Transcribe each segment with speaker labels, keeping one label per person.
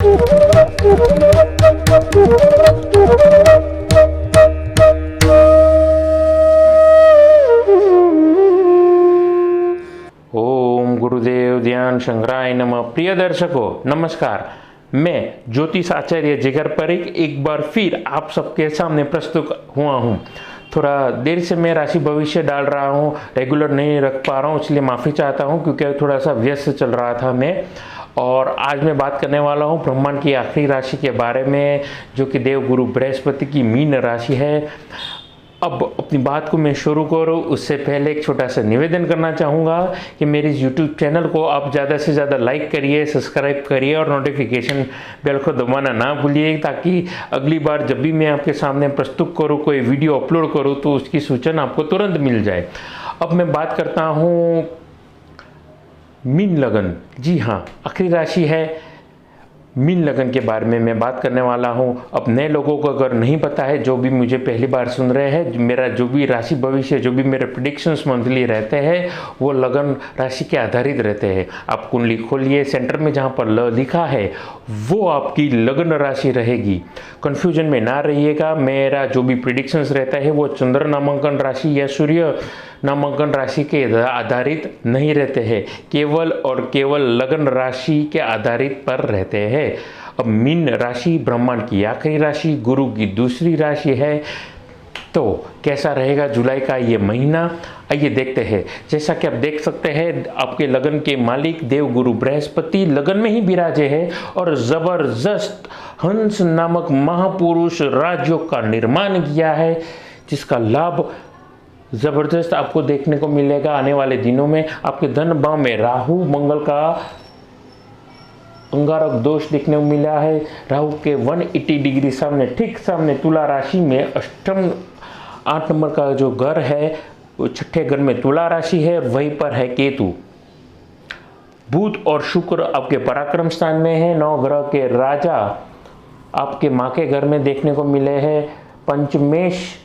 Speaker 1: ओम गुरुदेव ध्यान शंकराय नमः। प्रिय दर्शकों नमस्कार, मैं ज्योतिष आचार्य जिगर परीख एक बार फिर आप सबके सामने प्रस्तुत हुआ हूँ। थोड़ा देर से मैं राशि भविष्य डाल रहा हूँ, रेगुलर नहीं रख पा रहा हूँ, इसलिए माफ़ी चाहता हूँ क्योंकि थोड़ा सा व्यस्त चल रहा था मैं। और आज मैं बात करने वाला हूँ ब्रह्मांड की आखिरी राशि के बारे में, जो कि देवगुरु बृहस्पति की मीन राशि है। अब अपनी बात को मैं शुरू करूँ उससे पहले एक छोटा सा निवेदन करना चाहूँगा कि मेरे इस YouTube चैनल को आप ज़्यादा से ज़्यादा लाइक करिए, सब्सक्राइब करिए और नोटिफिकेशन बेल को दबाना ना भूलिए, ताकि अगली बार जब भी मैं आपके सामने प्रस्तुत करूँ, कोई वीडियो अपलोड करूँ, तो उसकी सूचना आपको तुरंत मिल जाए। अब मैं बात करता हूँ मीन लगन। जी हाँ, आखिरी राशि है मीन लगन के बारे में मैं बात करने वाला हूं। अब नए लोगों को अगर नहीं पता है, जो भी मुझे पहली बार सुन रहे हैं, मेरा जो भी राशि भविष्य, जो भी मेरे प्रेडिक्शंस मंथली रहते हैं, वो लगन राशि के आधारित रहते हैं। आप कुंडली खोलिए, सेंटर में जहां पर ल लिखा है वो आपकी लगन राशि रहेगी। कन्फ्यूजन में ना रहिएगा। मेरा जो भी प्रेडिक्शंस रहता है वो चंद्र नामांकन राशि या सूर्य नामांकन राशि के आधारित नहीं रहते हैं, केवल और केवल लगन राशि के आधारित पर रहते हैं। अब मीन राशि ब्रह्मांड की आखिरी राशि, गुरु की दूसरी राशि है, तो कैसा रहेगा जुलाई का ये महीना, आइए देखते हैं। जैसा कि आप देख सकते हैं, आपके लगन के मालिक देवगुरु बृहस्पति लगन में ही विराजे है और जबरदस्त हंस नामक महापुरुष राजयोग का निर्माण किया है, जिसका लाभ जबरदस्त आपको देखने को मिलेगा आने वाले दिनों में। आपके धन भाव में राहु मंगल का अंगारक दोष देखने को मिला है। राहु के 180 डिग्री सामने, ठीक सामने तुला राशि में अष्टम 8 नंबर का जो घर है, वो छठे घर में तुला राशि है, वहीं पर है केतु। बुध और शुक्र आपके पराक्रम स्थान में है। 9 ग्रह के राजा आपके माँ के घर में देखने को मिले हैं। पंचमेश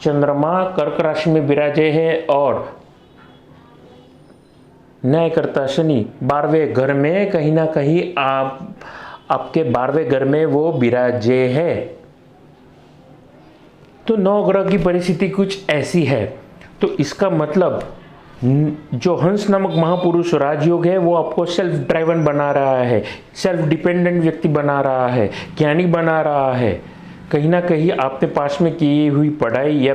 Speaker 1: चंद्रमा कर्क राशि में विराजे है और न्यायकर्ता शनि 12वें घर में कहीं ना कहीं आपके 12वें घर में वो विराजे है। तो 9 ग्रह की परिस्थिति कुछ ऐसी है। तो इसका मतलब जो हंस नामक महापुरुष राजयोग है वो आपको सेल्फ ड्राइवन बना रहा है, सेल्फ डिपेंडेंट व्यक्ति बना रहा है, ज्ञानी बना रहा है। कहीं ना कहीं आपने पास्ट में की हुई पढ़ाई या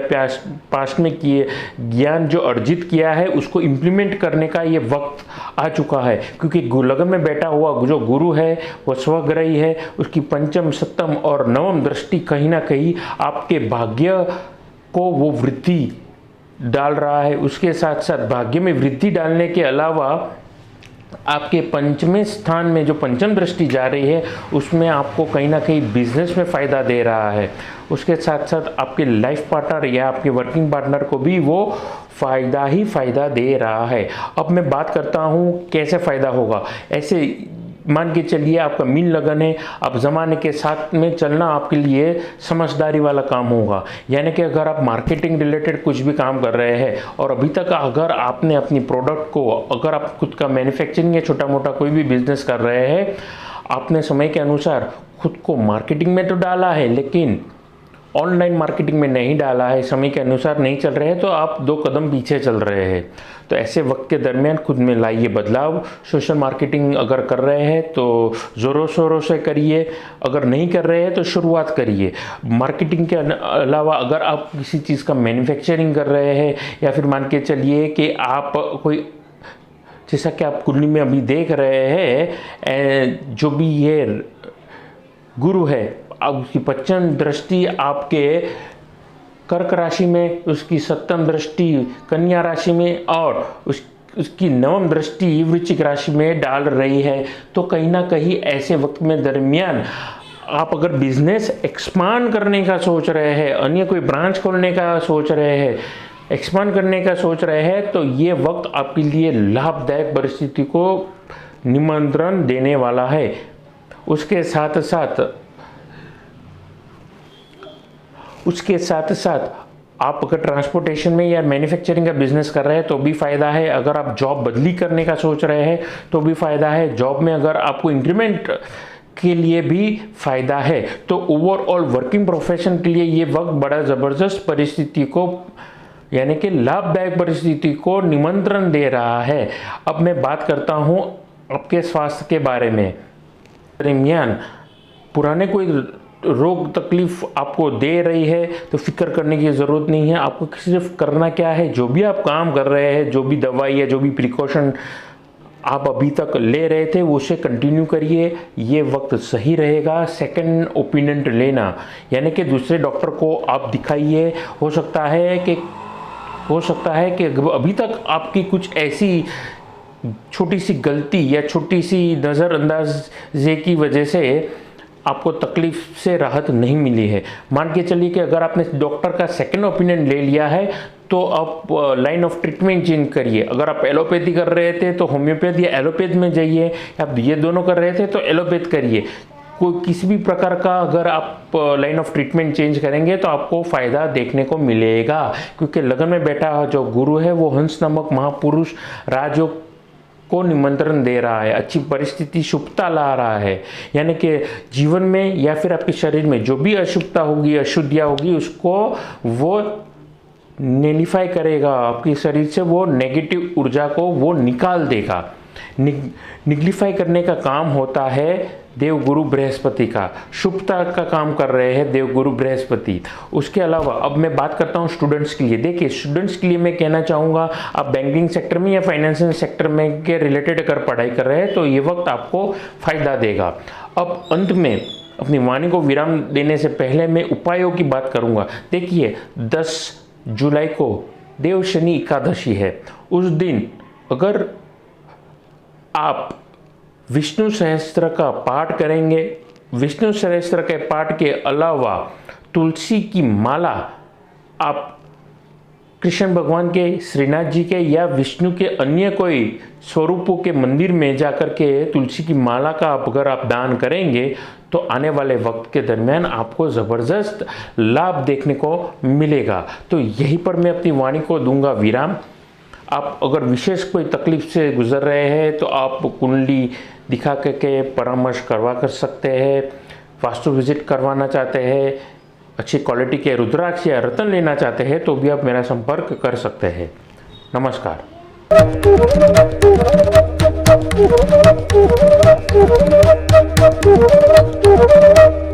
Speaker 1: पास्ट में किए ज्ञान जो अर्जित किया है, उसको इम्प्लीमेंट करने का ये वक्त आ चुका है। क्योंकि लगन में बैठा हुआ जो गुरु है वो स्वग्रही है, उसकी पंचम सप्तम और नवम दृष्टि कहीं ना कहीं आपके भाग्य को वो वृद्धि डाल रहा है। उसके साथ साथ भाग्य में वृद्धि डालने के अलावा आपके पंचमें स्थान में जो पंचम दृष्टि जा रही है, उसमें आपको कहीं ना कहीं बिजनेस में फ़ायदा दे रहा है। उसके साथ साथ आपके लाइफ पार्टनर या आपके वर्किंग पार्टनर को भी वो फ़ायदा ही फ़ायदा दे रहा है। अब मैं बात करता हूँ कैसे फ़ायदा होगा। ऐसे मान के चलिए आपका मीन लगन है, अब ज़माने के साथ में चलना आपके लिए समझदारी वाला काम होगा। यानी कि अगर आप मार्केटिंग रिलेटेड कुछ भी काम कर रहे हैं और अभी तक अगर आपने अपनी प्रोडक्ट को, अगर आप खुद का मैन्युफैक्चरिंग या छोटा मोटा कोई भी बिजनेस कर रहे हैं, आपने समय के अनुसार खुद को मार्केटिंग में तो डाला है लेकिन ऑनलाइन मार्केटिंग में नहीं डाला है, समय के अनुसार नहीं चल रहे हैं, तो आप 2 कदम पीछे चल रहे हैं। तो ऐसे वक्त के दरमियान खुद में लाइए बदलाव। सोशल मार्केटिंग अगर कर रहे हैं तो ज़ोरों शोरों से करिए, अगर नहीं कर रहे हैं तो शुरुआत करिए। मार्केटिंग के अलावा अगर आप किसी चीज़ का मैन्युफैक्चरिंग कर रहे हैं, या फिर मान के चलिए कि आप कोई, जैसा कि आप कुंडली में अभी देख रहे हैं, जो भी ये गुरु है, अब उसकी पंचम दृष्टि आपके कर्क राशि में, उसकी सप्तम दृष्टि कन्या राशि में और उसकी नवम दृष्टि वृश्चिक राशि में डाल रही है। तो कहीं ना कहीं ऐसे वक्त में दरमियान आप अगर बिजनेस एक्सपांड करने का सोच रहे हैं, अन्य कोई ब्रांच खोलने का सोच रहे हैं, एक्सपांड करने का सोच रहे हैं, तो ये वक्त आपके लिए लाभदायक परिस्थिति को निमंत्रण देने वाला है। उसके साथ साथ आप अगर ट्रांसपोर्टेशन में या मैन्युफैक्चरिंग का बिजनेस कर रहे हैं तो भी फ़ायदा है। अगर आप जॉब बदली करने का सोच रहे हैं तो भी फ़ायदा है। जॉब में अगर आपको इंक्रीमेंट के लिए भी फायदा है। तो ओवरऑल वर्किंग प्रोफेशन के लिए ये वक्त बड़ा ज़बरदस्त परिस्थिति को यानी कि लाभदायक परिस्थिति को निमंत्रण दे रहा है। अब मैं बात करता हूँ आपके स्वास्थ्य के बारे में। दरमियान पुराने कोई रोग तकलीफ आपको दे रही है तो फिक्र करने की ज़रूरत नहीं है। आपको सिर्फ करना क्या है, जो भी आप काम कर रहे हैं, जो भी दवाई या जो भी प्रिकॉशन आप अभी तक ले रहे थे वो उसे कंटिन्यू करिए। ये वक्त सही रहेगा सेकंड ओपिनियन लेना, यानी कि दूसरे डॉक्टर को आप दिखाइए। हो सकता है कि अभी तक आपकी कुछ ऐसी छोटी सी गलती या छोटी सी नज़रअंदाजे की वजह से आपको तकलीफ से राहत नहीं मिली है। मान के चलिए कि अगर आपने डॉक्टर का सेकंड ओपिनियन ले लिया है तो आप लाइन ऑफ ट्रीटमेंट चेंज करिए। अगर आप एलोपैथी कर रहे थे तो होम्योपैथ या एलोपैथ में जाइए, आप ये दोनों कर रहे थे तो एलोपैथ करिए। कोई किसी भी प्रकार का अगर आप लाइन ऑफ ट्रीटमेंट चेंज करेंगे तो आपको फ़ायदा देखने को मिलेगा, क्योंकि लगन में बैठा जो गुरु है वो हंस नामक महापुरुष राजयोग को निमंत्रण दे रहा है, अच्छी परिस्थिति शुभता ला रहा है। यानी कि जीवन में या फिर आपके शरीर में जो भी अशुभता होगी, अशुद्धियाँ होगी, उसको वो नेलिफाई करेगा। आपके शरीर से वो नेगेटिव ऊर्जा को वो निकाल देगा। निग्लिफाई करने का काम होता है देवगुरु बृहस्पति का। शुभता का काम कर रहे हैं देवगुरु बृहस्पति। उसके अलावा अब मैं बात करता हूँ स्टूडेंट्स के लिए। देखिए, स्टूडेंट्स के लिए मैं कहना चाहूँगा, आप बैंकिंग सेक्टर में या फाइनेंशियल सेक्टर में के रिलेटेड अगर पढ़ाई कर रहे हैं तो ये वक्त आपको फ़ायदा देगा। अब अंत में अपनी वाणी को विराम देने से पहले मैं उपायों की बात करूँगा। देखिए, 10 जुलाई को देव शनि एकादशी है। उस दिन अगर आप विष्णु सहस्त्र का पाठ करेंगे, विष्णु सहस्त्र के पाठ के अलावा तुलसी की माला आप कृष्ण भगवान के, श्रीनाथ जी के या विष्णु के अन्य कोई स्वरूपों के मंदिर में जाकर के तुलसी की माला का अगर आप दान करेंगे तो आने वाले वक्त के दरमियान आपको ज़बरदस्त लाभ देखने को मिलेगा। तो यहीं पर मैं अपनी वाणी को दूंगा विराम। आप अगर विशेष कोई तकलीफ से गुजर रहे हैं तो आप कुंडली दिखा के परामर्श करवा कर सकते हैं। वास्तु विजिट करवाना चाहते हैं, अच्छी क्वालिटी के रुद्राक्ष या रत्न लेना चाहते हैं तो भी आप मेरा संपर्क कर सकते हैं। नमस्कार।
Speaker 2: Thank you.